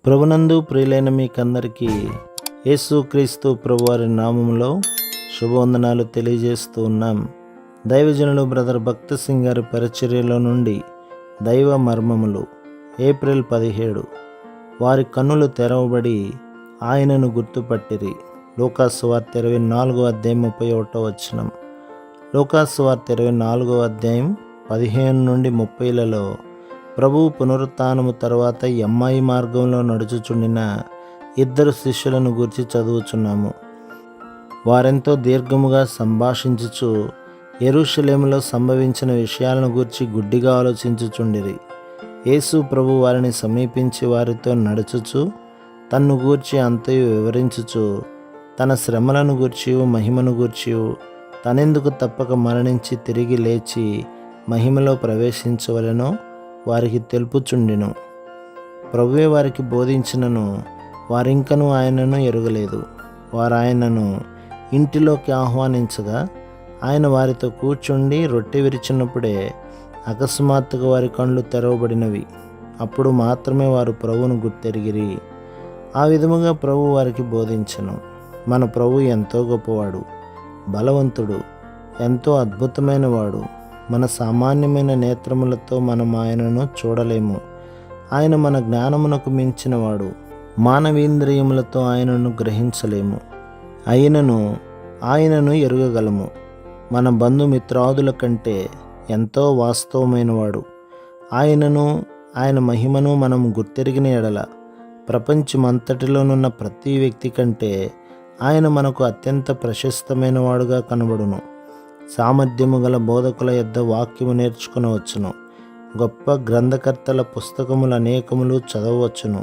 ప్రభునందు ప్రియులైన మీకందరికీ యేసుక్రీస్తు ప్రభువారి నామములో శుభవందనాలు తెలియజేస్తూ ఉన్నాం. దైవజనులు బ్రదర్ భక్త సింగ్ గారి పరిచర్యలో నుండి దైవ మర్మములు. ఏప్రిల్ 17. వారి కన్నులు తెరవబడి ఆయనను గుర్తుపట్టిరి. లూకాసు సువార్త 24వ అధ్యాయం 31వ వచనం. లూకాసు సువార్త 24వ అధ్యాయం 15 నుండి 30లలో ప్రభువు పునరుత్థానము తర్వాత ఎమ్మాయి మార్గంలో నడుచుచుండిన ఇద్దరు శిష్యులను గూర్చి చదువుచున్నాము. వారెంతో దీర్ఘముగా సంభాషించుచు యెరూషలేములో సంభవించిన విషయాలను గూర్చి గుడ్డిగా ఆలోచించుచుండిరి. యేసు ప్రభు వారిని సమీపించి వారితో నడుచుచు తన్ను గూర్చి అంతయు వివరించుచు తన శ్రమలను గూర్చియు మహిమను గూర్చియు తనెందుకు తప్పక మరణించి తిరిగి లేచి మహిమలో ప్రవేశించవలెనో వారికి తెలుపుచుండెను. ప్రభువే వారికి బోధించినను వారింకనూ ఆయనను ఎరుగలేదు. వారు ఆయనను ఇంటిలోకి ఆహ్వానించగా ఆయన వారితో కూర్చుండి రొట్టె విరిచినప్పుడే అకస్మాత్తుగా వారి కళ్ళు తెరవబడినవి. అప్పుడు మాత్రమే వారు ప్రభువును గుర్తెరిగిరి. ఆ విధముగా ప్రభు వారికి బోధించెను. మన ప్రభు ఎంతో గొప్పవాడు, బలవంతుడు, ఎంతో అద్భుతమైన వాడు. మన సామాన్యమైన నేత్రములతో మనం ఆయనను చూడలేము. ఆయన మన జ్ఞానమునకు మించినవాడు. మానవీంద్రియములతో ఆయనను గ్రహించలేము. ఆయనను ఎరుగగలము. మన బంధుమిత్రాదుల కంటే ఎంతో వాస్తవమైనవాడు. ఆయనను, ఆయన మహిమను మనం గుర్తెరిగిన ఎడల ప్రపంచమంతటిలోనున్న ప్రతి వ్యక్తి కంటే ఆయన మనకు అత్యంత ప్రశస్తమైన వాడుగా కనబడును. సామర్థ్యము గల బోధకుల యొద్ద వాక్యము నేర్చుకునవచ్చును. గొప్ప గ్రంథకర్తల పుస్తకములు అనేకములు చదవవచ్చును.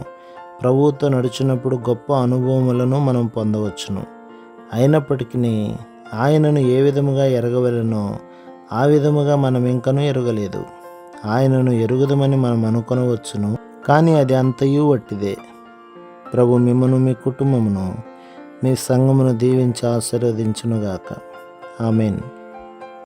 ప్రభువుతో నడిచినప్పుడు గొప్ప అనుభవములను మనం పొందవచ్చును. అయినప్పటికీ ఆయనను ఏ విధముగా ఎరగవలెనో ఆ విధముగా మనం ఇంకనూ ఎరగలేదు. ఆయనను ఎరుగుదమని మనం అనుకొనవచ్చును, కానీ అది అంతయు వట్టిదే. ప్రభు మిమ్మను, మీ కుటుంబమును, మీ సంఘమును దీవించి ఆశీర్వదించునుగాక. ఆమేన్.